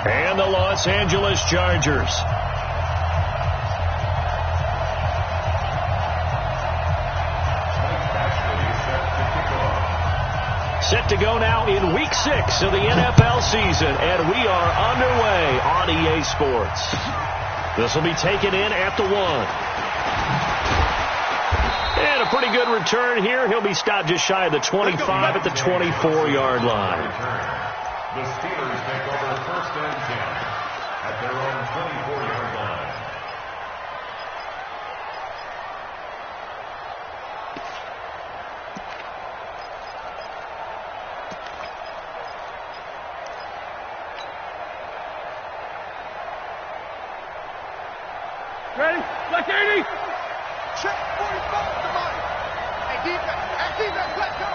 and the Los Angeles Chargers. Set to go now in Week 6 of the NFL season, and we are underway on EA Sports. This will be taken in at the 1. And a pretty good return here. He'll be stopped just shy of the 25 at the 24-yard line. The Steelers take over 1st and 10 at their own 24-yard line. Ready? Like 80. Check 45 to Mike. Hey, defense, let's go.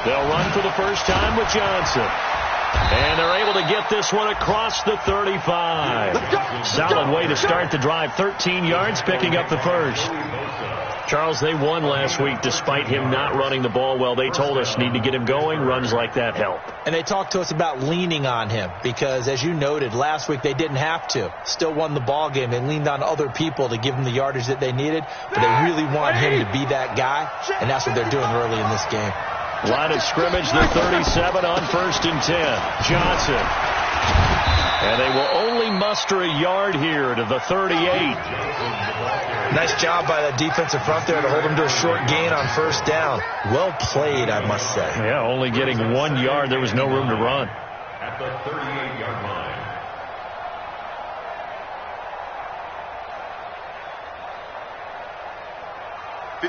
They'll run for the first time with Johnson. And they're able to get this one across the 35. Solid way to start the drive. 13 yards, picking up the first. Charles, they won last week despite him not running the ball well. They told us need to get him going. Runs like that help. And they talked to us about leaning on him because, as you noted, last week they didn't have to. Still won the ball game. They leaned on other people to give them the yardage that they needed, but they really want him to be that guy, and that's what they're doing early in this game. Line of scrimmage, the 37 on 1st and 10. Johnson. And they will only muster a yard here to the 38. Nice job by that defensive front there to hold him to a short gain on 1st down. Well played, I must say. Yeah, only getting 1 yard. There was no room to run. At the 38-yard line.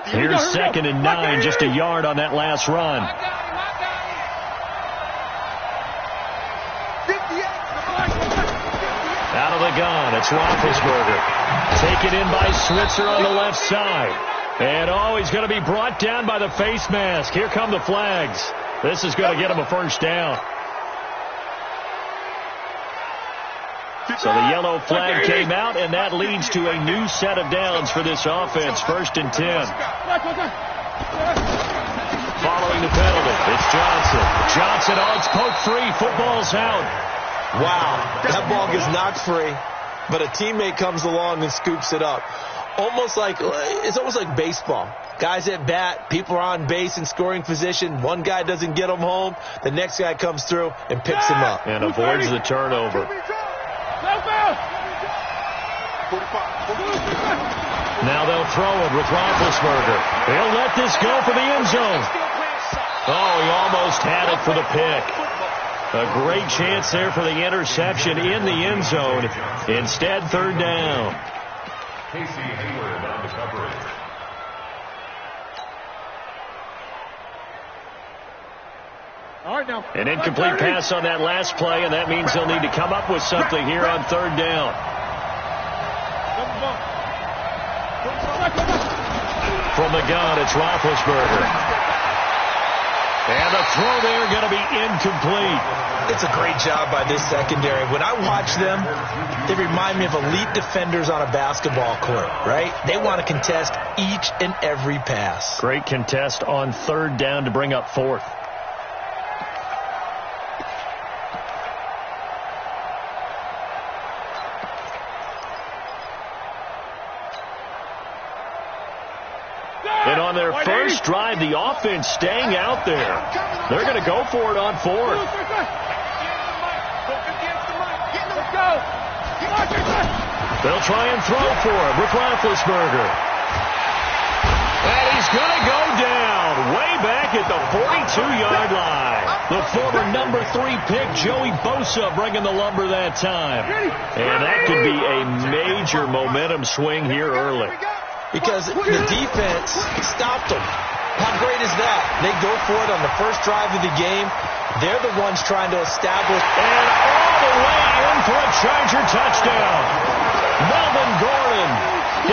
Here's 2nd and 9, just a yard on that last run. Out of the gun, it's Roethlisberger. Taken in by Switzer on the left side. And he's going to be brought down by the face mask. Here come the flags. This is going to get him a first down. So the yellow flag came out, and that leads to a new set of downs for this offense. 1st and 10. Following the penalty, it's Johnson. Johnson, it's poked free. Football's out. Wow, that ball gets knocked free, but a teammate comes along and scoops it up. It's almost like baseball. Guys at bat, people are on base in scoring position. One guy doesn't get him home. The next guy comes through and picks him up. And avoids the turnover. Now they'll throw it with Roethlisberger. They'll let this go for the end zone. He almost had it for the pick. A great chance there for the interception in the end zone. Instead, 3rd down. Casey Hayward on the coverage. All right, now. An incomplete pass on that last play, and that means they'll need to come up with something here on 3rd down. From the gun, it's Roethlisberger. And the throw there going to be incomplete. It's a great job by this secondary. When I watch them, they remind me of elite defenders on a basketball court, right? They want to contest each and every pass. Great contest on 3rd down to bring up 4th. And on their first drive, the offense staying out there. They're going to go for it on 4th. They'll try and throw for him with Roethlisberger. And he's going to go down way back at the 42-yard line. The former number 3 pick, Joey Bosa, bringing the lumber that time. And that could be a major momentum swing here early. Because the defense stopped them. How great is that? They go for it on the first drive of the game. They're the ones trying to establish. And all the way in for a Charger touchdown. Melvin Gordon,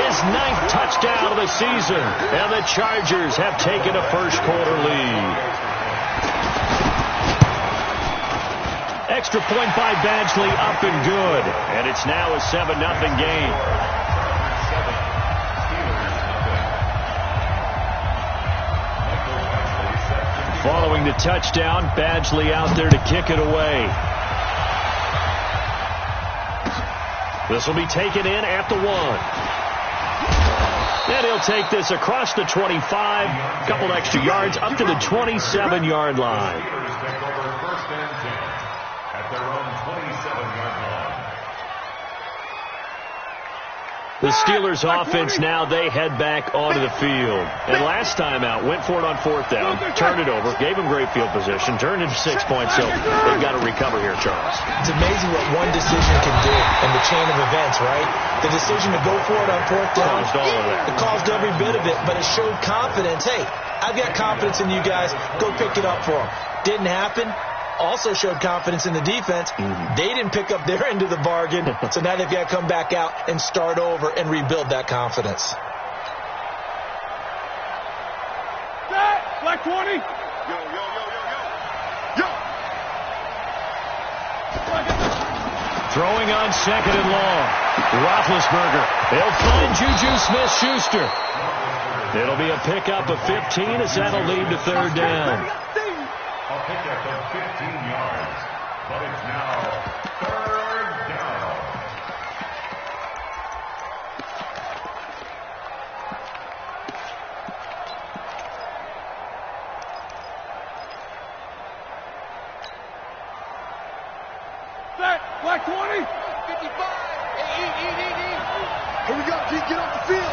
his 9th touchdown of the season. And the Chargers have taken a first-quarter lead. Extra point by Badgley, up and good. And it's now a 7-0 game. Following going to touchdown. Badgley out there to kick it away. This will be taken in at the 1. And he'll take this across the 25, a couple extra yards, up to the 27-yard line. The Steelers offense now, they head back onto the field. And last time out, went for it on 4th down, turned it over, gave them great field position, turned into 6 points, so they've got to recover here, Charles. It's amazing what one decision can do in the chain of events, right? The decision to go for it on 4th down, Caused all of that. It caused every bit of it, but it showed confidence. Hey, I've got confidence in you guys. Go pick it up for them. Didn't happen. Also showed confidence in the defense. They didn't pick up their end of the bargain, so now they've got to come back out and start over and rebuild that confidence. Black 20. Yo. Throwing on 2nd and long. Roethlisberger. They'll find Juju Smith-Schuster. It'll be a pickup of 15 as that'll lead to 3rd down. A pickup of 15 yards, but it's now 3rd down. Set. Black 20. 55. Here we go, G. Get off the field.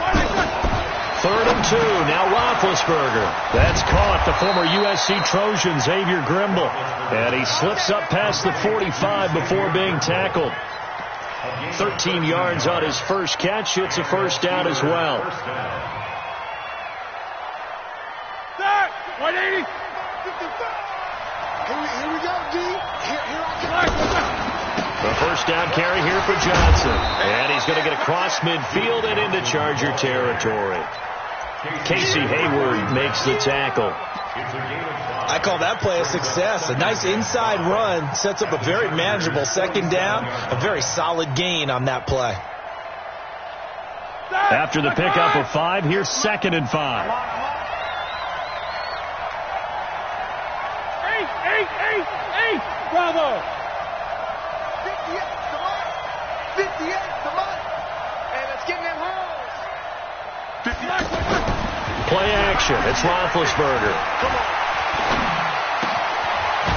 3rd and 2. Now Roethlisberger. That's caught. The former USC Trojan, Xavier Grimble. And he slips up past the 45 before being tackled. 13 yards on his first catch. It's a 1st down as well. Set. 180. 55. Here we go, G. Here I come. The 1st down carry here for Johnson. And he's going to get across midfield and into Charger territory. Casey Hayward makes the tackle. I call that play a success. A nice inside run sets up a very manageable 2nd down. A very solid gain on that play. After the pickup of 5, here's 2nd and 5. 8. Bravo. 58, come on. 58, come on. And let's get in them holes. 58. Play action. It's Roethlisberger. Come on.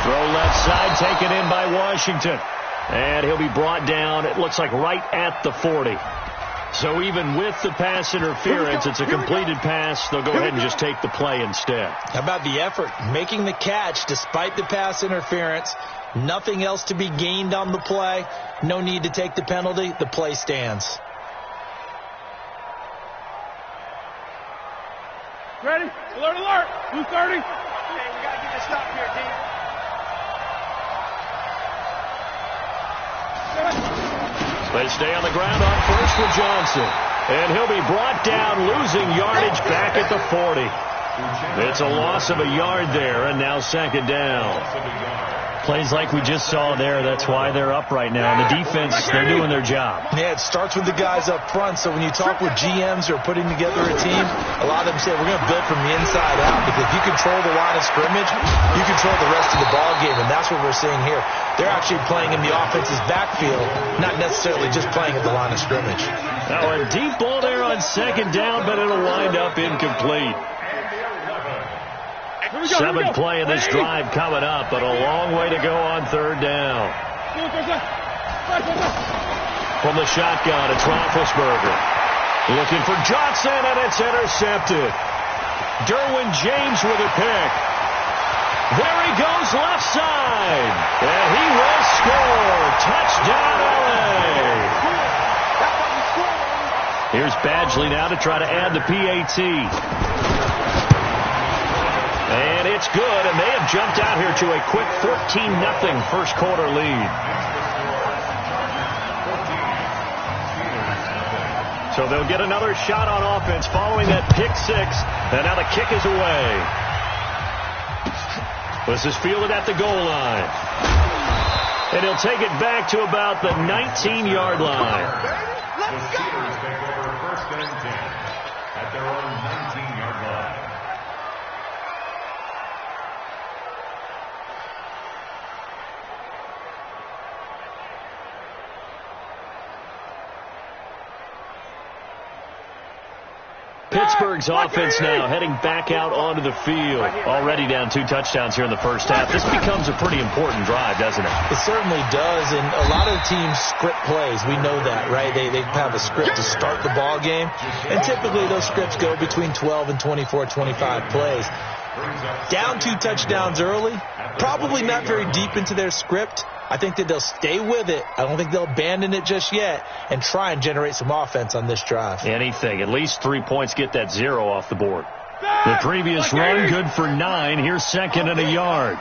Throw left side, taken in by Washington. And he'll be brought down, it looks like, right at the 40. So even with the pass interference, it's a completed pass. They'll go ahead and just take the play instead. How about the effort? Making the catch despite the pass interference. Nothing else to be gained on the play. No need to take the penalty. The play stands. Ready? Alert, alert. 230. Okay, we got to get this stop here, D. They stay on the ground on 1st for Johnson. And he'll be brought down, losing yardage back at the 40. It's a loss of a yard there, and now 2nd down. Plays like we just saw there. That's why they're up right now. And the defense, they're doing their job. Yeah, it starts with the guys up front. So when you talk with GMs who are putting together a team, a lot of them say we're going to build from the inside out, because if you control the line of scrimmage, you control the rest of the ball game, and that's what we're seeing here. They're actually playing in the offense's backfield, not necessarily just playing at the line of scrimmage. Now a deep ball there on 2nd down, but it'll wind up incomplete. 7th play of this drive coming up, but a long way to go on 3rd down. From the shotgun, it's Roethlisberger. Looking for Johnson, and it's intercepted. Derwin James with a pick. There he goes left side. And he will score. Touchdown, LA. Here's Badgley now to try to add the PAT. And it's good, and they have jumped out here to a quick 14-0 first quarter lead. So they'll get another shot on offense following that pick 6, and now the kick is away. This is fielded at the goal line. And he'll take it back to about the 19-yard line. The Steelers take over 1st and 10 at their own 19-yard line. Pittsburgh's offense now heading back out onto the field. Already down 2 touchdowns here in the first half. This becomes a pretty important drive, doesn't it? It certainly does, and a lot of teams script plays. We know that, right? They have a script to start the ball game, and typically those scripts go between 12 and 24, 25 plays. Down 2 touchdowns early, probably not very deep into their script. I think that they'll stay with it. I don't think they'll abandon it just yet and try and generate some offense on this drive. Anything. At least 3 points, get that 0 off the board. The previous run, good for 9. Here's 2nd and a yard.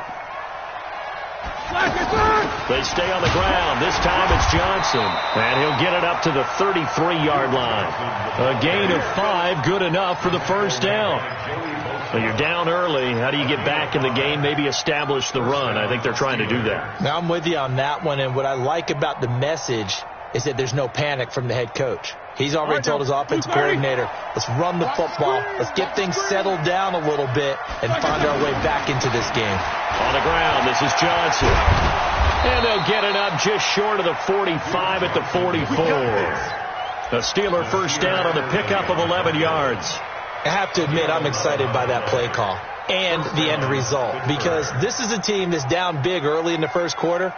They stay on the ground. This time it's Johnson. And he'll get it up to the 33-yard line. A gain of 5, good enough for the first down. Well, you're down early. How do you get back in the game? Maybe establish the run. I think they're trying to do that. Now, I'm with you on that one, and what I like about the message is that there's no panic from the head coach. He's already told his offensive coordinator, let's run the football, let's get things settled down a little bit and find our way back into this game. On the ground, this is Johnson. And they'll get it up just short of the 45 at the 44. A Steeler first down on the pickup of 11 yards. I have to admit, I'm excited by that play call and the end result, because this is a team that's down big early in the first quarter,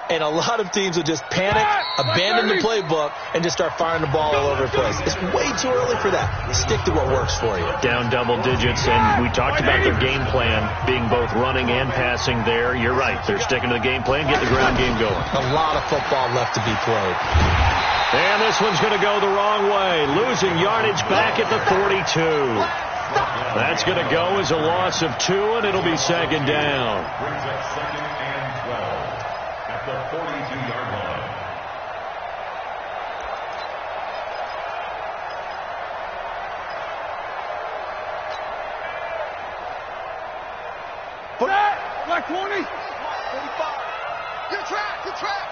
and a lot of teams will just panic, abandon the playbook, and just start firing the ball all over the place. It's way too early for that. Stick to what works for you. Down double digits, and we talked about their game plan being both running and passing there. You're right. They're sticking to the game plan, get the ground game going. A lot of football left to be played. And this one's going to go the wrong way. Losing yardage back at the 42. That's going to go as a loss of 2, and it'll be 2nd down. Brings up 2nd and 12 at the 42-yard line. Black 20. 45. Good track, good track.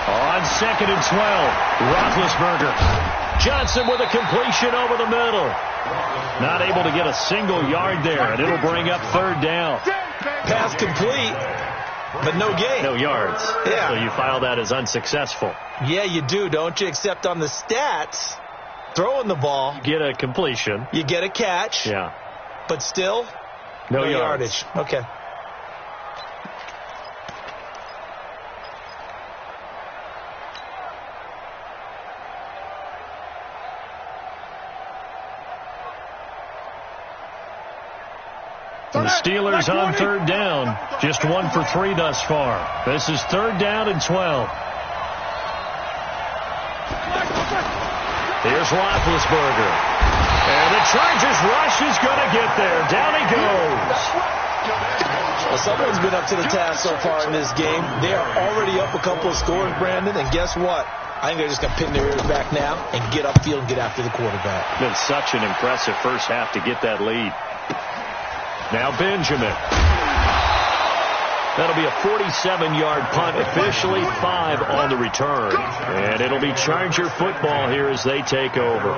On 2nd and 12, Roethlisberger. Johnson with a completion over the middle. Not able to get a single yard there, and it'll bring up 3rd down. Pass complete, but no gain. No yards. Yeah. So you file that as unsuccessful. Yeah, you do, don't you? Except on the stats, throwing the ball, Get a completion. you get a catch, Yeah. but still No yardage. Okay. The Steelers on 3rd down. Just 1 for 3 thus far. This is 3rd down and 12. Here's Roethlisberger. And the Chargers rush is going to get there. Down he goes. Well, someone's been up to the task so far in this game. They are already up a couple of scores, Brandon, and guess what? I think they're just going to pin their ears back now and get upfield and get after the quarterback. Been such an impressive first half to get that lead. Now Benjamin. That'll be a 47-yard punt, officially 5 on the return. And it'll be Charger football here as they take over.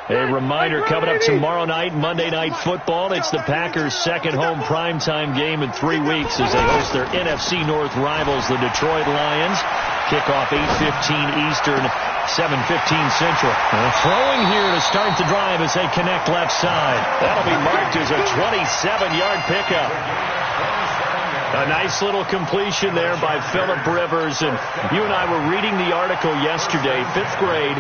A reminder, coming up tomorrow night, Monday Night Football. It's the Packers' second home primetime game in 3 weeks as they host their NFC North rivals, the Detroit Lions. Kickoff 8:15 Eastern, 7:15 Central. Throwing here to start the drive as they connect left side. That'll be marked as a 27-yard pickup. A nice little completion there by Phillip Rivers. And you and I were reading the article yesterday, 5th grade.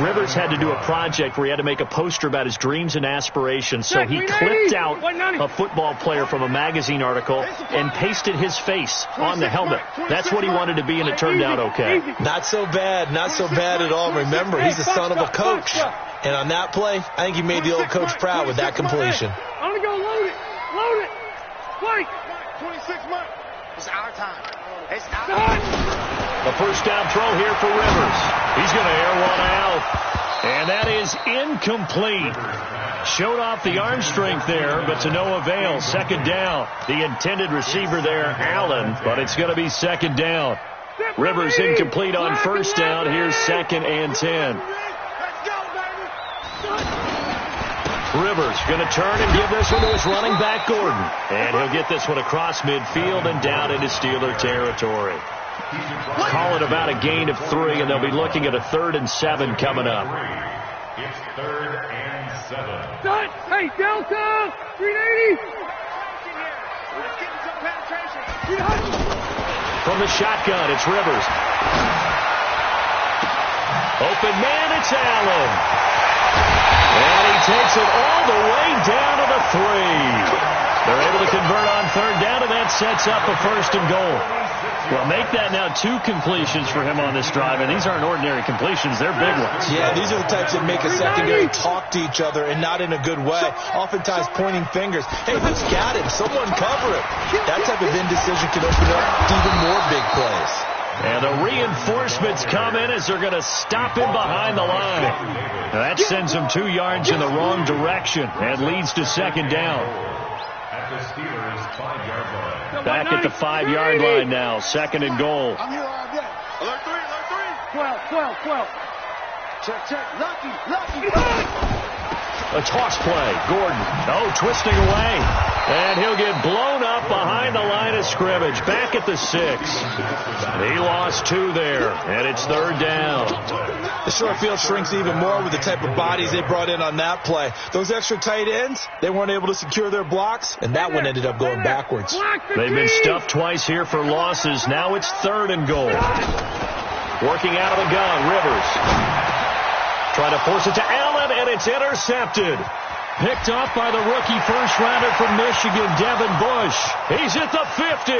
Rivers had to do a project where he had to make a poster about his dreams and aspirations. So he clipped out a football player from a magazine article and pasted his face on the helmet. That's what he wanted to be, and it turned out okay. Not so bad. Not so bad at all. Remember, he's the son of a coach. And on that play, I think he made the old coach proud with that completion. I'm going to go load it. Load it. Wait. 26 months. It's our time. It's our time. A first down throw here for Rivers. He's going to air one out. And that is incomplete. Showed off the arm strength there, but to no avail. 2nd down. The intended receiver there, Allen, but it's going to be 2nd down. Rivers incomplete on first down. Here's 2nd and 10. Rivers going to turn and give this one to his running back, Gordon. And he'll get this one across midfield and down into Steeler territory. Call it about a gain of 3, and they'll be looking at a 3rd and 7 coming up. It's 3rd and 7. Hey, Delta! 380! Let's get some penetration. From the shotgun, it's Rivers. Open man, it's Allen. And he takes it all the way down to the 3. They're able to convert on 3rd down, and that sets up a 1st and goal. Well, make that now 2 completions for him on this drive, and these aren't ordinary completions. They're big ones. Yeah, these are the types that make a secondary talk to each other and not in a good way, oftentimes pointing fingers. Hey, who's got him? Someone cover it. That type of indecision can open up to even more big plays. And the reinforcements come in as they're going to stop him behind the line. Now that sends him 2 yards in the wrong direction and leads to 2nd down. At the Steelers' 5-yard line. Back at the 5-yard line now, 2nd and goal. I'm here all day. Alert 3. 12. Check. Lucky. A toss play. Gordon. Oh, twisting away. And he'll get blown up behind the line of scrimmage. Back at the 6. He lost 2 there. And it's 3rd down. The short field shrinks even more with the type of bodies they brought in on that play. Those extra tight ends, they weren't able to secure their blocks, and that one ended up going backwards. They've been stuffed twice here for losses. Now it's 3rd and goal. Working out of the gun, Rivers. Trying to force it to Allen, and it's intercepted. Picked off by the rookie first-rounder from Michigan, Devin Bush. He's at the 50,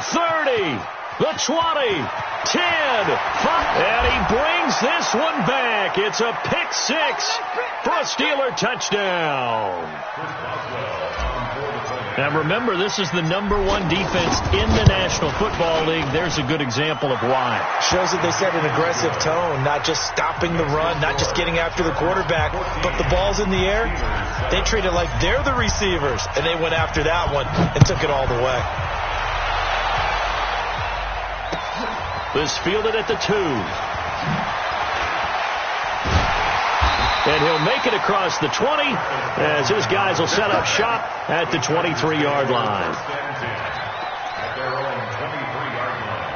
30, the 20, 10, 5, and he brings this one back. It's a pick 6 for a Steeler touchdown. Now remember, this is the #1 defense in the National Football League. There's a good example of why. Shows that they set an aggressive tone, not just stopping the run, not just getting after the quarterback, but the ball's in the air. They treat it like they're the receivers, and they went after that one and took it all the way. This fielded at the 2. And he'll make it across the 20 as his guys will set up shop at the 23-yard line. At their own 23-yard line.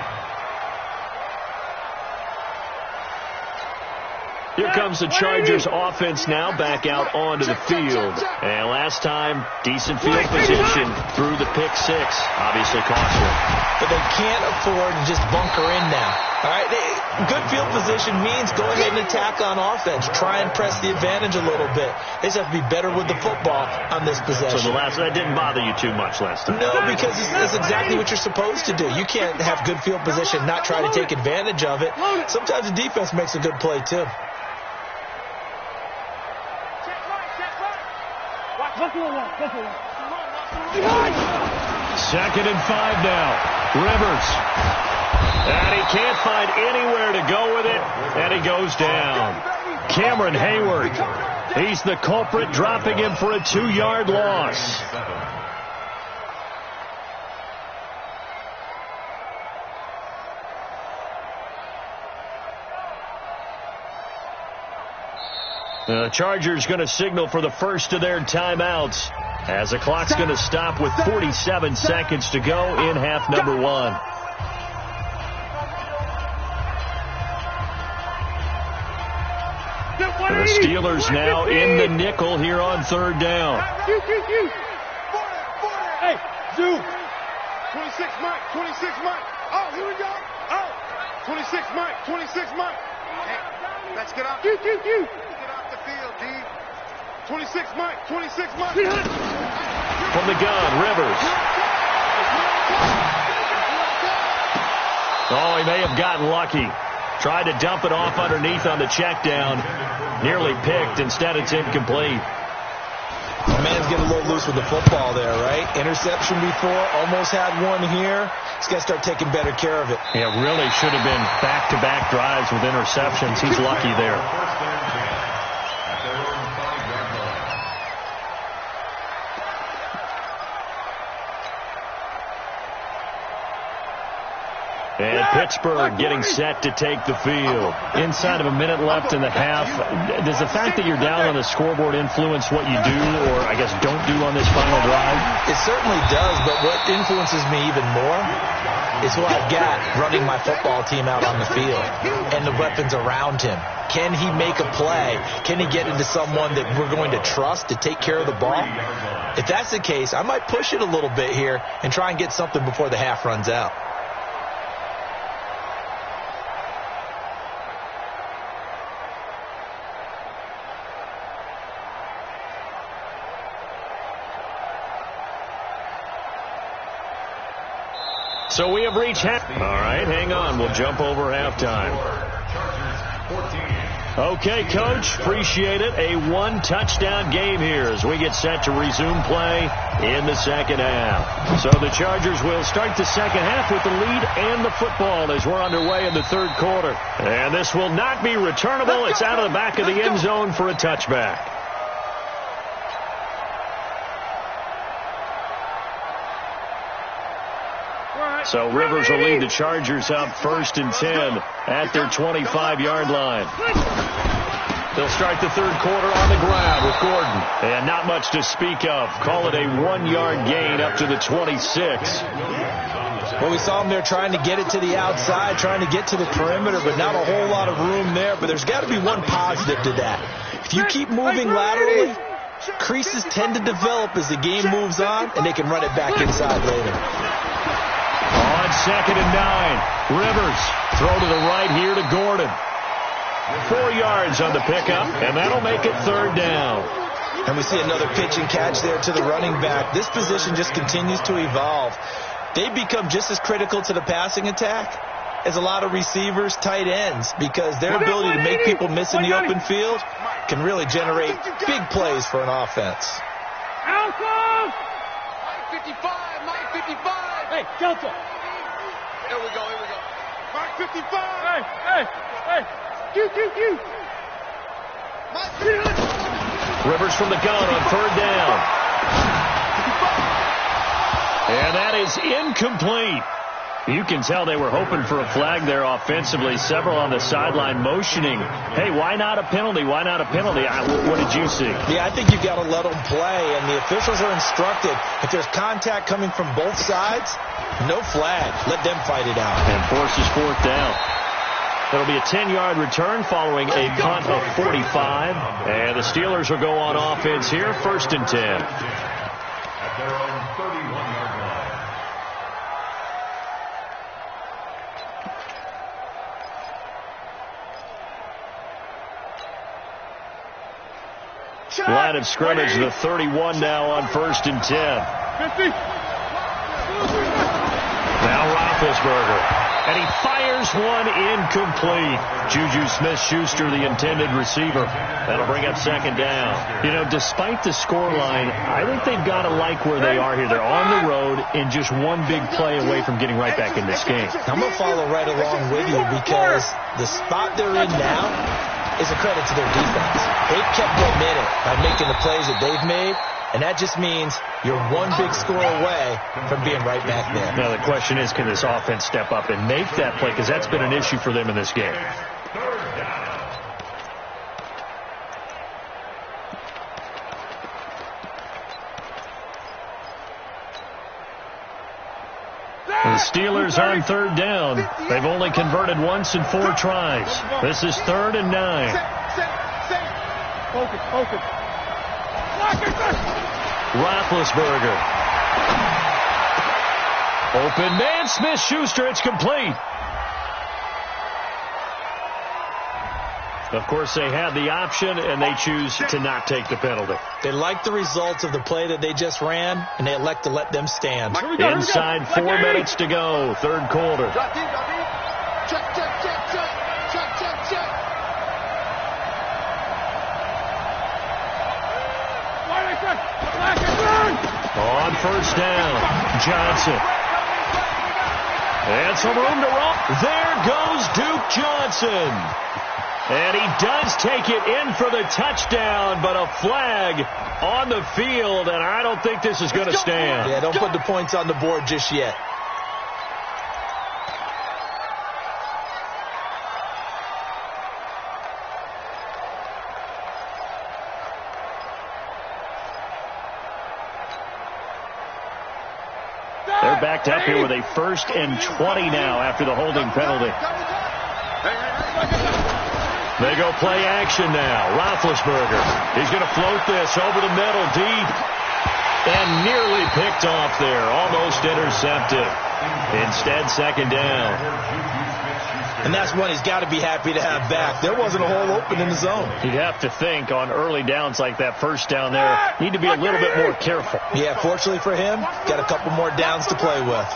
Here comes the Chargers offense now back out onto the field. And last time, decent field position through the pick 6. Obviously costly. But they can't afford to just bunker in now. All right, good field position means go ahead and attack on offense. Try and press the advantage a little bit. They just have to be better with the football on this possession. So that didn't bother you too much last time? No, because it's exactly what you're supposed to do. You can't have good field position, not try to take advantage of it. Sometimes the defense makes a good play, too. Second and 5 now. Rivers. And he can't find anywhere to go with it, and he goes down. Cameron Hayward, he's the culprit, dropping him for a 2-yard loss. The Chargers going to signal for the first of their timeouts as the clock's going to stop with 47 seconds to go in half number 1. The Steelers now in the nickel here on 3rd down. Hey, Zoo. 26 Mike. Oh, here we go. Oh, 26 Mike. Hey, let's get off. Get off the field, D. 26 Mike. From the gun, Rivers. Oh, he may have gotten lucky. Tried to dump it off underneath on the check down. Nearly picked. Instead, it's incomplete. The man's getting a little loose with the football there, right? Interception before. Almost had one here. He's got to start taking better care of it. Yeah, really should have been back-to-back drives with interceptions. He's lucky there. And Pittsburgh getting set to take the field. Inside of a minute left in the half, does the fact that you're down on the scoreboard influence what you do, or I guess don't do on this final drive? It certainly does, but what influences me even more is who I've got running my football team out on the field and the weapons around him. Can he make a play? Can he get into someone that we're going to trust to take care of the ball? If that's the case, I might push it a little bit here and try and get something before the half runs out. So we have reached half. All right, hang on. We'll jump over halftime. Okay, Coach, appreciate it. A one-touchdown game here as we get set to resume play in the second half. So the Chargers will start the second half with the lead and the football as we're underway in the third quarter. And this will not be returnable. It's out of the back of the end zone for a touchback. So Rivers will lead the Chargers up 1st and 10 at their 25-yard line. They'll start the third quarter on the ground with Gordon. And not much to speak of. Call it a 1-yard gain up to the 26. Well, we saw them there trying to get it to the outside, trying to get to the perimeter, but not a whole lot of room there. But there's got to be one positive to that. If you keep moving laterally, creases tend to develop as the game moves on, and they can run it back inside later. On 2nd and 9, Rivers throw to the right here to Gordon. 4 yards on the pickup, and that'll make it 3rd down. And we see another pitch and catch there to the running back. This position just continues to evolve. They become just as critical to the passing attack as a lot of receivers, tight ends, because their ability to make people miss in the open field can really generate big plays for an offense. Alpha! Mike 55, Mike 55. Hey, Delta! Here we go, here we go. Mike 55. Hey! Q! Mike 55. Rivers from the gun on 3rd down. And that is incomplete. You can tell they were hoping for a flag there offensively. Several on the sideline motioning. Hey, why not a penalty? Why not a penalty? What did you see? Yeah, I think you've got to let them play, and the officials are instructed. If there's contact coming from both sides, no flag. Let them fight it out. And forces 4th down. It'll be a 10-yard return following a punt of 45. And the Steelers will go on offense here, 1st and 10. At their own 31-yard line. Line of scrimmage, the 31 now on 1st and 10. 50! Now Roethlisberger. And he fires one incomplete. Juju Smith-Schuster, the intended receiver. That'll bring up 2nd down. You know, despite the scoreline, I think they've got to like where they are here. They're on the road and just one big play away from getting right back in this game. I'm going to follow right along with you because the spot they're in now is a credit to their defense. They've kept them in it by making the plays that they've made, and that just means you're one big score away from being right back there. Now the question is, can this offense step up and make that play? Because that's been an issue for them in this game. The Steelers on 3rd down. They've only converted once in 4 tries. This is 3rd and 9. Focus. Roethlisberger. Open man, Smith-Schuster. It's complete. Of course, they had the option, and they choose to not take the penalty. They like the results of the play that they just ran, and they elect to let them stand. Inside 4 minutes to go, 3rd quarter. On 1st down, Johnson. And some room to run. There goes Duke Johnson. And he does take it in for the touchdown, but a flag on the field, and I don't think this is going to stand. Yeah, don't put the points on the board just yet. They're backed up here with a 1st and 20 now after the holding penalty. They go play action now. Roethlisberger. He's going to float this over the middle, deep. And nearly picked off there. Almost intercepted. Instead, 2nd down. And that's one he's got to be happy to have back. There wasn't a hole open in the zone. You'd have to think on early downs like that, 1st down there, need to be a little bit more careful. Yeah, fortunately for him, got a couple more downs to play with.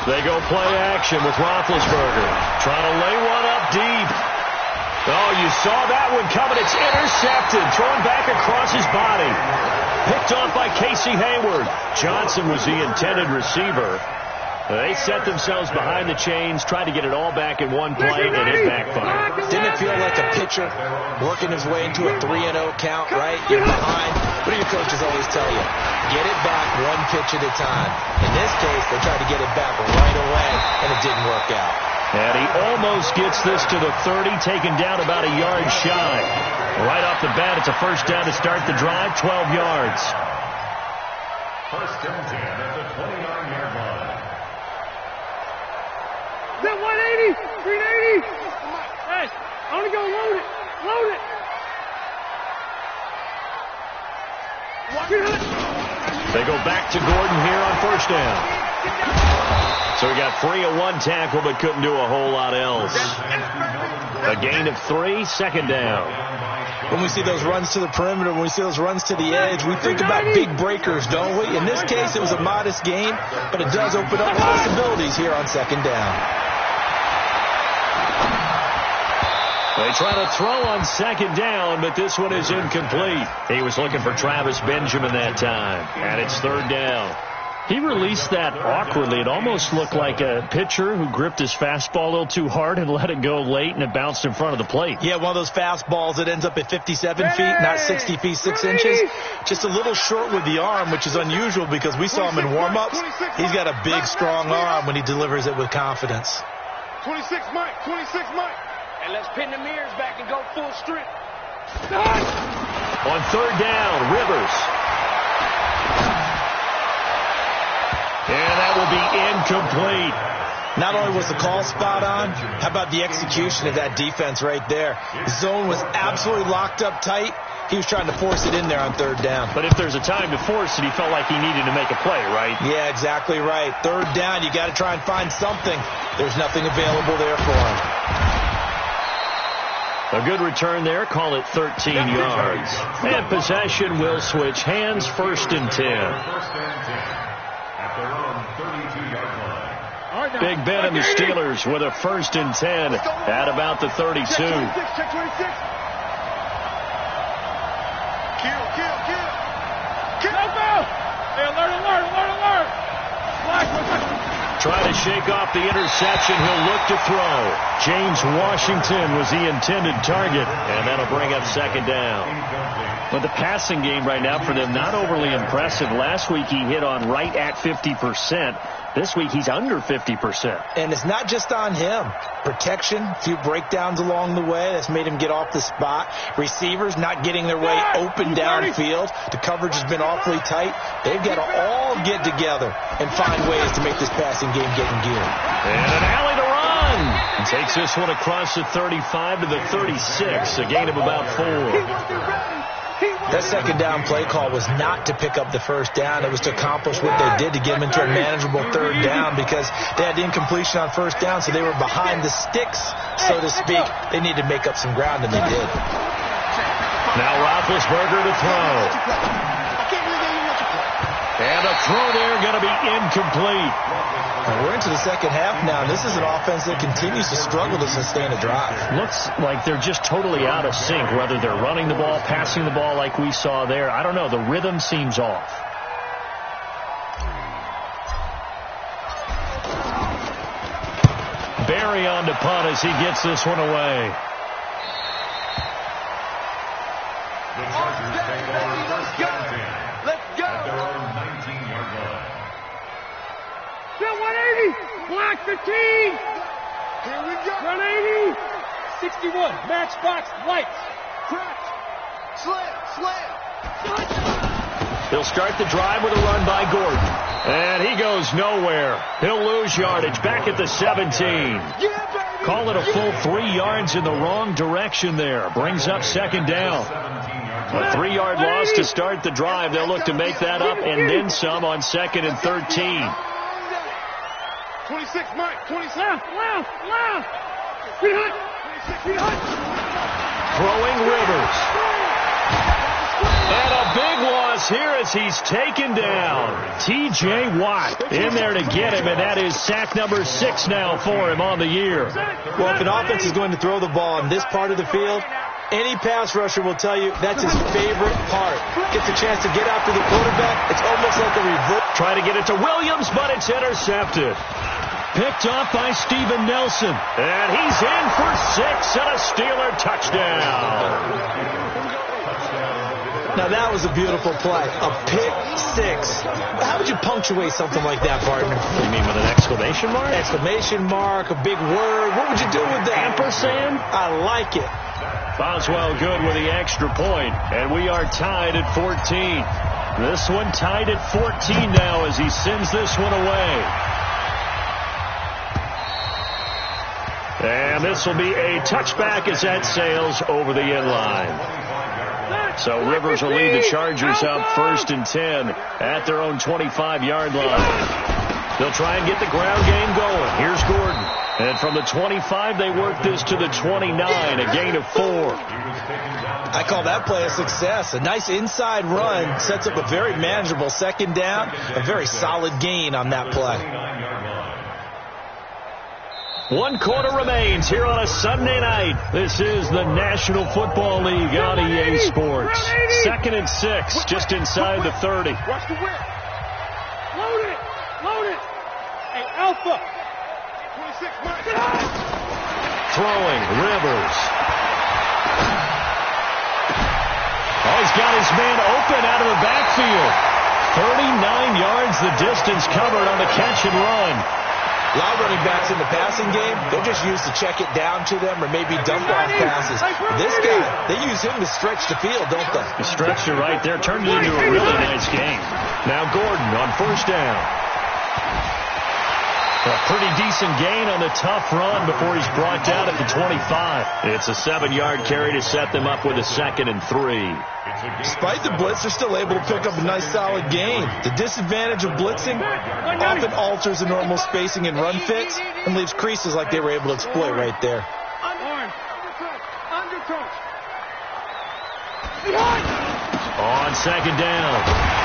They go play action with Roethlisberger. Trying to lay one up deep. Oh, you saw that one coming. It's intercepted. Thrown back across his body. Picked off by Casey Hayward. Johnson was the intended receiver. They set themselves behind the chains, tried to get it all back in one play, and it backfired. Didn't it feel like a pitcher working his way into a 3-0 count, right? You're behind. What do your coaches always tell you? Get it back one pitch at a time. In this case, they tried to get it back right away, and it didn't work out. And he almost gets this to the 30, taken down about a yard shy. Right off the bat, it's a 1st down to start the drive, 12 yards. 1st and 10 at the 29-yard line. Is that 180? 380? Hey, I want to go load it. Load it. They go back to Gordon here on 1st down. So he got free of one tackle, but couldn't do a whole lot else. A gain of 3, 2nd down. When we see those runs to the perimeter, when we see those runs to the edge, we think about big breakers, don't we? In this case, it was a modest gain, but it does open up possibilities here on 2nd down. They try to throw on 2nd down, but this one is incomplete. He was looking for Travis Benjamin that time, and it's 3rd down. He released that awkwardly. It almost looked like a pitcher who gripped his fastball a little too hard and let it go late, and it bounced in front of the plate. Yeah, one of those fastballs that ends up at 57 feet, not 60 feet, 6 inches. Just a little short with the arm, which is unusual because we saw him in warm-ups. He's got a big, strong arm when he delivers it with confidence. 26 Mike, 26 Mike. And let's pin the mirrors back and go full strength. On 3rd down, Rivers. And that will be incomplete. Not only was the call spot on, how about the execution of that defense right there? The zone was absolutely locked up tight. He was trying to force it in there on 3rd down. But if there's a time to force it, he felt like he needed to make a play, right? Yeah, exactly right. 3rd down, you got to try and find something. There's nothing available there for him. A good return there. Call it 13 yards. And possession will switch hands. 1st and 10. 1st and 10 at their own 32-yard line. Big Ben and the Steelers with a 1st and 10 at about the 32. Check 26. Kill. Hey, alert. Trying to shake off the interception. He'll look to throw. James Washington was the intended target, and that'll bring up 2nd down. But the passing game right now for them, not overly impressive. Last week he hit on right at 50%. This week he's under 50%. And it's not just on him. Protection, a few breakdowns along the way. That's made him get off the spot. Receivers not getting their way open downfield. The coverage has been awfully tight. They've got to all get together and find ways to make this passing game get in gear. And an alley to run. And takes this one across the 35 to the 36. A gain of about 4. That 2nd down play call was not to pick up the 1st down. It was to accomplish what they did to get them into a manageable 3rd down because they had incompletion on 1st down, so they were behind the sticks, so to speak. They needed to make up some ground, and they did. Now Roethlisberger to throw. And a throw there going to be incomplete. And we're into the 2nd half now. This is an offense that continues to struggle to sustain a drive. Looks like they're just totally out of sync, whether they're running the ball, passing the ball like we saw there. I don't know. The rhythm seems off. Barry on to punt as he gets this one away. The Chargers take over 1st and 10. Let's go. At their own 19-yard line. Still 180. Block the team. Here we go. 180. 61. Matchbox lights. Crack. He'll start the drive with a run by Gordon. And he goes nowhere. He'll lose yardage back at the 17. Call it a full 3 yards in the wrong direction there. Brings up second down. A 3-yard loss to start the drive. They'll look to make that up and then some on 2nd and 13. 26, Mike. 26. Left. Throwing Rivers. And a big loss here as he's taken down. T.J. Watt in there to get him, and that is sack number 6 now for him on the year. Well, if an offense is going to throw the ball on this part of the field, any pass rusher will tell you that's his favorite part. Gets a chance to get after the quarterback. It's almost like a reverse. Try to get it to Williams, but it's intercepted. Picked off by Steven Nelson. And he's in for 6 and a Steeler touchdown. Now, that was a beautiful play. A pick 6. How would you punctuate something like that, partner? You mean with an exclamation mark? Exclamation mark, a big word. What would you do with that? Ampersand? I like it. Boswell good with the extra point, and we are tied at 14. This one tied at 14 now as he sends this one away. And this will be a touchback as that sails over the end line. So Rivers will lead the Chargers up 1st and 10 at their own 25-yard line. They'll try and get the ground game going. Here's Gordon. And from the 25, they work this to the 29, a gain of 4. I call that play a success. A nice inside run sets up a very manageable 2nd down. A very solid gain on that play. 1 quarter remains here on a Sunday night. This is the National Football League on EA Sports. 2nd and 6, just inside the 30. Watch the whip. Load it. Hey, Alpha. 26, Mike. Throwing, Rivers. Oh, he's got his man open out of the backfield. 39 yards the distance covered on the catch and run. A lot of running backs in the passing game, they're just used to check it down to them or maybe dump off passes. This guy, they use him to stretch the field, don't they? He stretched it right there, turned it into a really nice game. Now Gordon on 1st down. A pretty decent gain on the tough run before he's brought down at the 25. It's a 7-yard carry to set them up with a 2nd and 3. Despite the blitz, they're still able to pick up a nice solid gain. The disadvantage of blitzing often alters the normal spacing and run fits and leaves creases like they were able to exploit right there. On 2nd down,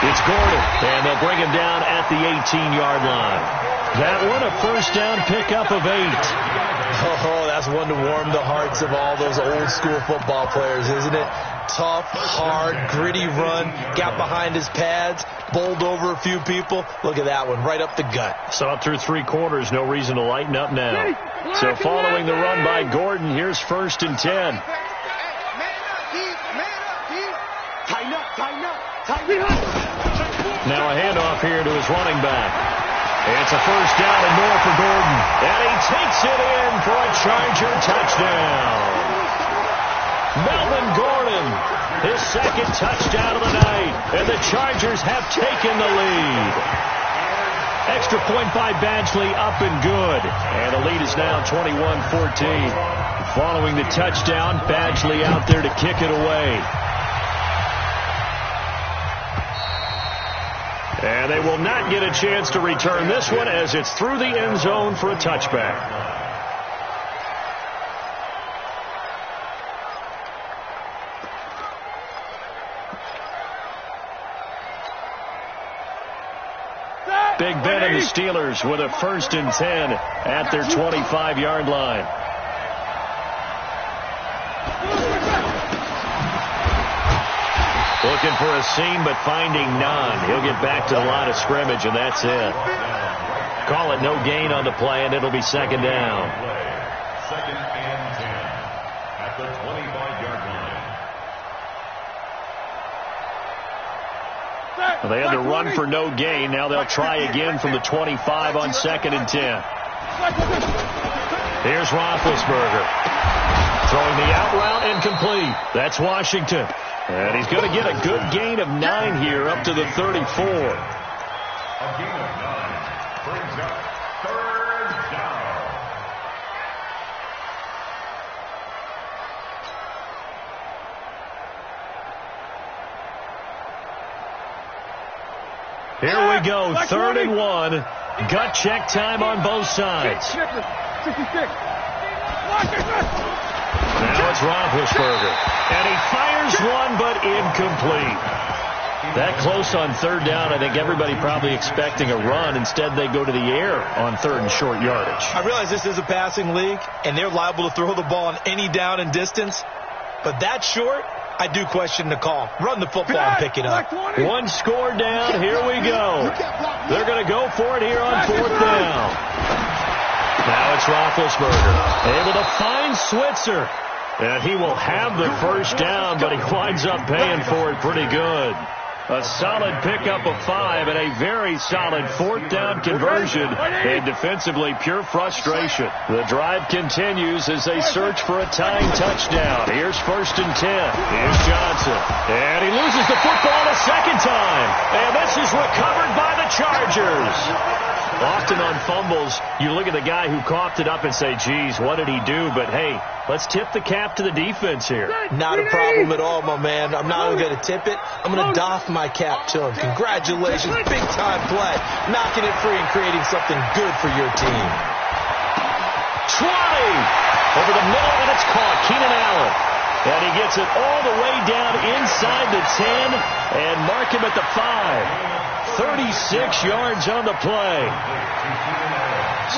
it's Gordon, and they'll bring him down at the 18-yard line. That one, a 1st down pickup of 8. Oh, that's one to warm the hearts of all those old school football players, isn't it? Tough, hard, gritty run, got behind his pads, bowled over a few people. Look at that one, right up the gut. Saw it through 3 quarters, no reason to lighten up now. So following the run by Gordon, here's 1st and 10. Now a handoff here to his running back. It's a 1st down and more for Gordon. And he takes it in for a Charger touchdown. Melvin Gordon, his 2nd touchdown of the night. And the Chargers have taken the lead. Extra point by Badgley, up and good. And the lead is now 21-14. Following the touchdown, Badgley out there to kick it away. And they will not get a chance to return this one as it's through the end zone for a touchback. Big Ben and the Steelers with a 1st and 10 at their 25-yard line. Looking for a seam, but finding none. He'll get back to the line of scrimmage, and that's it. Call it no gain on the play, and it'll be 2nd down. 2nd and 10 at the 25-yard line. Well, they had to run for no gain. Now they'll try again from the 25 on 2nd and 10. Here's Roethlisberger. Throwing the out route incomplete. That's Washington. And he's going to get a good gain of 9 here up to the 34. A gain of 9 brings up 3rd down. Here we go, 3rd and 1. Gut check time on both sides. 66. Now it's Roethlisberger. And he fires one, but incomplete. That close on 3rd down, I think everybody probably expecting a run. Instead, they go to the air on 3rd and short yardage. I realize this is a passing league, and they're liable to throw the ball on any down and distance. But that short, I do question the call. Run the football and pick it up. One score down. Here we go. They're going to go for it here on 4th down. Now it's Roethlisberger. Able to find Switzer. And he will have the first down, but he winds up paying for it pretty good. A solid pickup of 5 and a very solid 4th down conversion. And defensively, pure frustration. The drive continues as they search for a tying touchdown. Here's 1st and 10. Here's Johnson. And he loses the football a second time. And this is recovered by the Chargers. Often on fumbles, you look at the guy who coughed it up and say, geez, what did he do? But, hey, let's tip the cap to the defense here. Not a problem at all, my man. I'm not even going to tip it. I'm going to doff my cap to him. Congratulations. Big-time play. Knocking it free and creating something good for your team. 20! Over the middle, and it's caught. Keenan Allen. And he gets it all the way down inside the 10 and mark him at the 5. 36 yards on the play.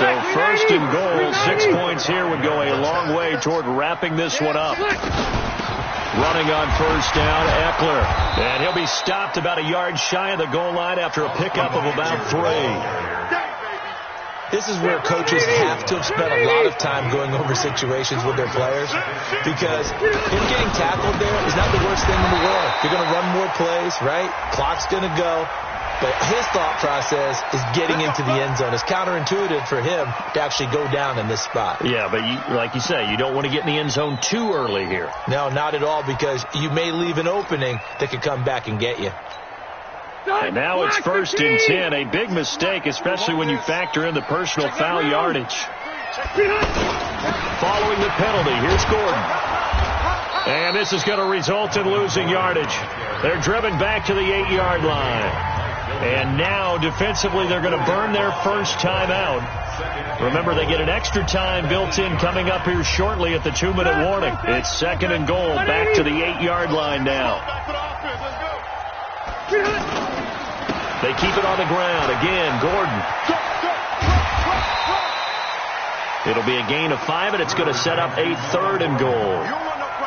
So 1st and goal, 6 points here would go a long way toward wrapping this one up. Running on 1st down, Eckler. And he'll be stopped about a yard shy of the goal line after a pickup of about 3. This is where coaches have to have spent a lot of time going over situations with their players, because him getting tackled there is not the worst thing in the world. You're going to run more plays, right? Clock's going to go. But his thought process is getting into the end zone. It's counterintuitive for him to actually go down in this spot. Yeah, but like you say, you don't want to get in the end zone too early here. No, not at all, because you may leave an opening that could come back and get you. And now it's 1st and 10. A big mistake, especially when you factor in the personal foul yardage. Following the penalty, here's Gordon. And this is going to result in losing yardage. They're driven back to the 8-yard line. And now, defensively, they're going to burn their first time out. Remember, they get an extra time built in coming up here shortly at the 2-minute warning. It's 2nd and goal, back to the 8-yard line now. They keep it on the ground. Again, Gordon. It'll be a gain of 5, and it's going to set up a 3rd and goal.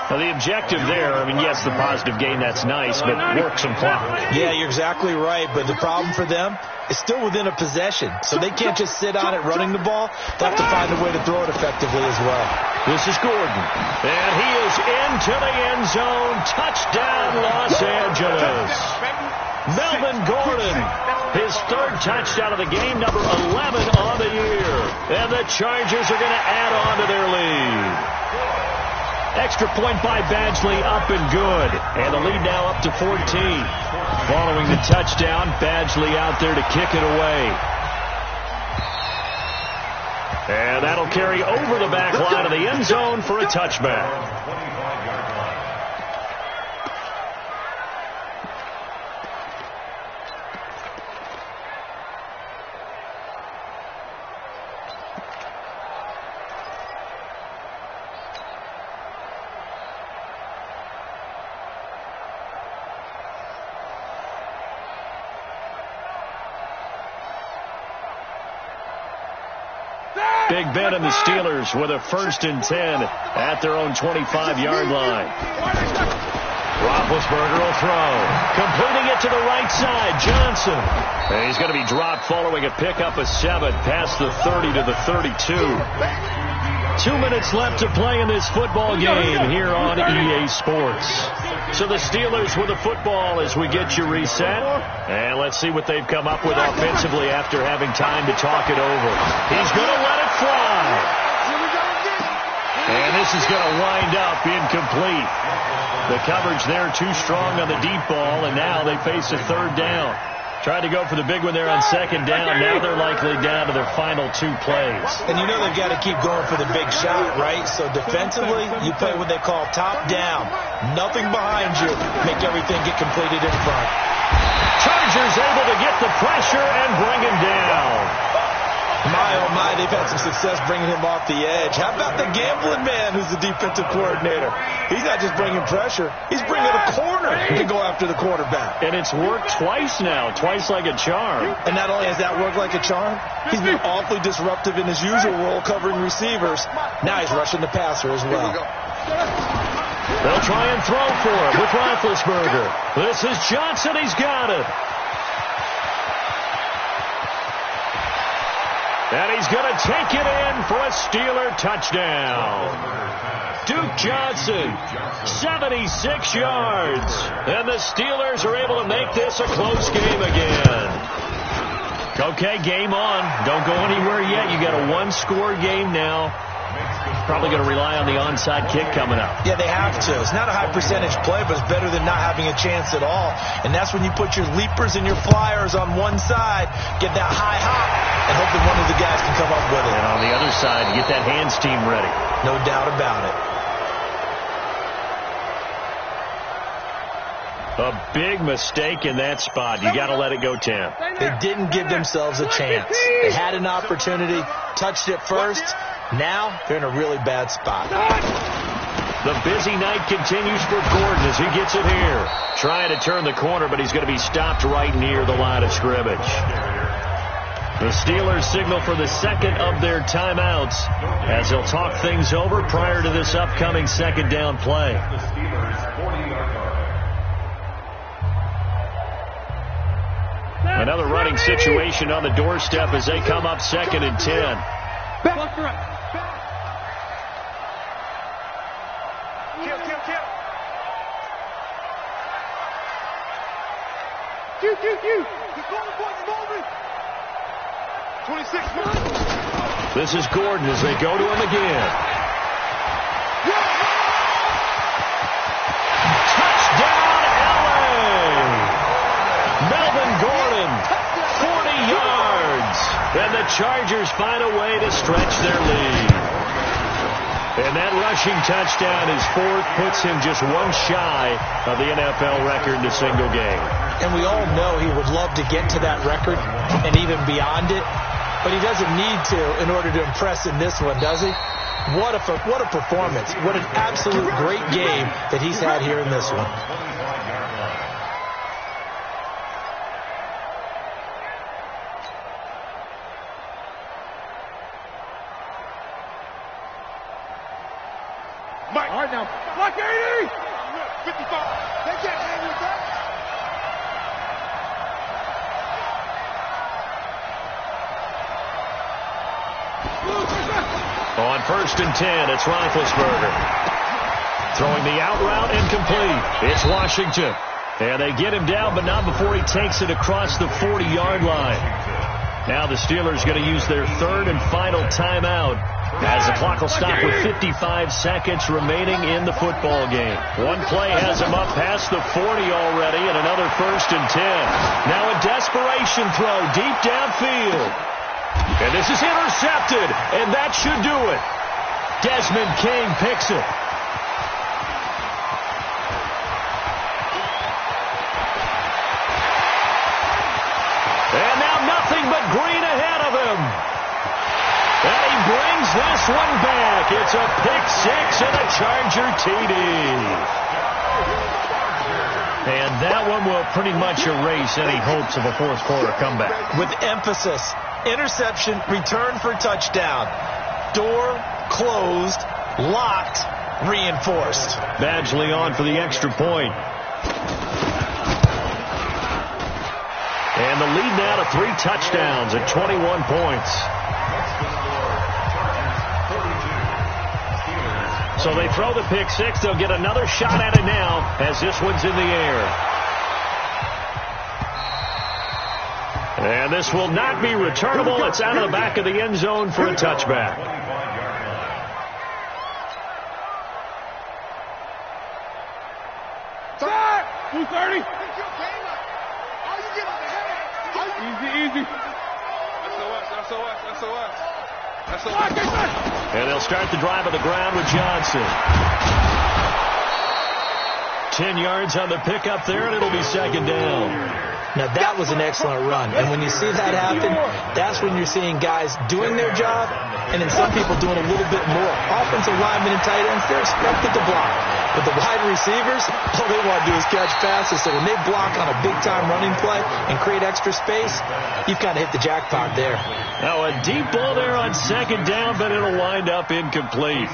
Now, the objective there, I mean, yes, the positive gain, that's nice, but work some clock. Yeah, you're exactly right, but the problem for them is still within a possession, so they can't just sit on it running the ball. They have to find a way to throw it effectively as well. This is Gordon, and he is into the end zone. Touchdown, Los Angeles. Melvin Gordon, his 3rd touchdown of the game, number 11 on the year. And the Chargers are going to add on to their lead. Extra point by Badgley, up and good. And the lead now up to 14. Following the touchdown, Badgley out there to kick it away. And that'll carry over the back line of the end zone for a touchback. Big Ben and the Steelers with a 1st and 10 at their own 25-yard line. Roethlisberger will throw. Completing it to the right side, Johnson. And he's going to be dropped following a pickup of 7 past the 30 to the 32. 2 minutes left to play in this football game here on EA Sports. So the Steelers with the football as we get you reset. And let's see what they've come up with offensively after having time to talk it over. He's going to let it fly. And this is going to wind up incomplete. The coverage there too strong on the deep ball, and now they face a third down. Tried to go for the big one there on second down. Now they're likely down to their final 2 plays. And you know they've got to keep going for the big shot, right? So defensively, you play what they call top down. Nothing behind you. Make everything get completed in front. Chargers able to get the pressure and bring him down. My, oh my, they've had some success bringing him off the edge. How about the gambling man who's the defensive coordinator? He's not just bringing pressure. He's bringing a corner to go after the quarterback. And it's worked twice now, twice like a charm. And not only has that worked like a charm, he's been awfully disruptive in his usual role covering receivers. Now he's rushing the passer as well. They'll try and throw for him with Roethlisberger. This is Johnson. He's got it. And he's going to take it in for a Steeler touchdown. Duke Johnson, 76 yards. And the Steelers are able to make this a close game again. Okay, game on. Don't go anywhere yet. You got a 1-score game now. Probably going to rely on the onside kick coming up. Yeah, they have to. It's not a high percentage play, but it's better than not having a chance at all. And that's when you put your leapers and your flyers on one side, get that high hop, and hope that one of the guys can come up with it. And on the other side, get that hands team ready. No doubt about it. A big mistake in that spot. You got to let it go, Tim. They didn't give themselves a chance. They had an opportunity, touched it first. Now they're in a really bad spot. The busy night continues for Gordon as he gets it here. Trying to turn the corner, but he's going to be stopped right near the line of scrimmage. The Steelers signal for the second of their timeouts as they'll talk things over prior to this upcoming second down play. Another running situation on the doorstep as they come up 2nd and 10. This is Gordon as they go to him again. Touchdown, LA! Melvin Gordon, 40 yards. And the Chargers find a way to stretch their lead. And that rushing touchdown, his 4th, puts him just one shy of the NFL record in a single game. And we all know he would love to get to that record and even beyond it. But he doesn't need to in order to impress in this one, does he? What a performance. What an absolute great game that he's had here in this one. Mike. All right now. Block 80! 55. They can't hang with that. On 1st and 10, it's Roethlisberger. Throwing the out route incomplete. It's Washington. And they get him down, but not before he takes it across the 40-yard line. Now the Steelers going to use their 3rd and final timeout as the clock will stop with 55 seconds remaining in the football game. One play has him up past the 40 already, and another 1st and 10. Now a desperation throw deep downfield. And this is intercepted, and that should do it. Desmond King picks it. And now nothing but green ahead of him. And he brings this one back. It's a pick 6 and a Charger TD. And that one will pretty much erase any hopes of a 4th quarter comeback. With emphasis. Interception, return for touchdown. Door closed, locked, reinforced. Badgley on for the extra point. And the lead now to 3 touchdowns at 21 points. So they throw the pick 6. They'll get another shot at it now as this one's in the air. And this will not be returnable. It's out of the back of the end zone for a touchback. easy. And they'll start the drive on the ground with Johnson. 10 yards on the pickup there, and it'll be second down. Now, that was an excellent run. And when you see that happen, that's when you're seeing guys doing their job and then some people doing a little bit more. Offensive linemen and tight ends, they're expected to block. But the wide receivers, all they want to do is catch passes. So when they block on a big-time running play and create extra space, you've kind of hit the jackpot there. Now, a deep ball there on second down, but it'll wind up incomplete.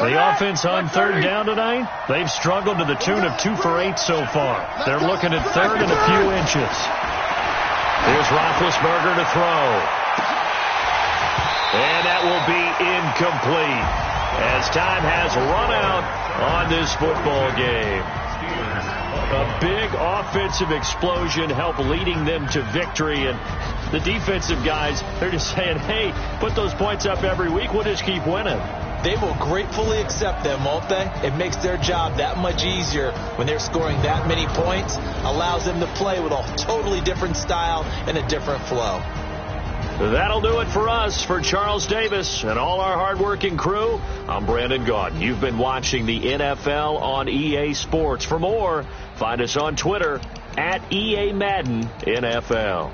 The offense on third down tonight, they've struggled to the tune of 2 for 8 so far. They're looking at third and a few inches. Here's Roethlisberger to throw. And that will be incomplete as time has run out on this football game. A big offensive explosion helped leading them to victory, and the defensive guys, they're just saying, hey, put those points up every week, we'll just keep winning. They will gratefully accept them, won't they? It makes their job that much easier when they're scoring that many points. Allows them to play with a totally different style and a different flow. That'll do it for us. For Charles Davis and all our hardworking crew, I'm Brandon Gaudin. You've been watching the NFL on EA Sports. For more, find us on Twitter @EA Madden NFL.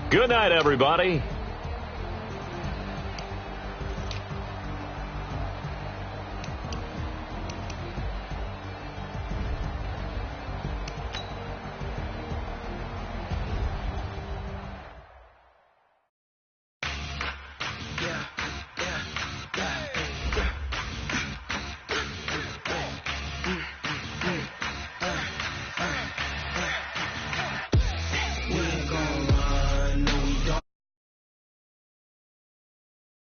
Good night, everybody.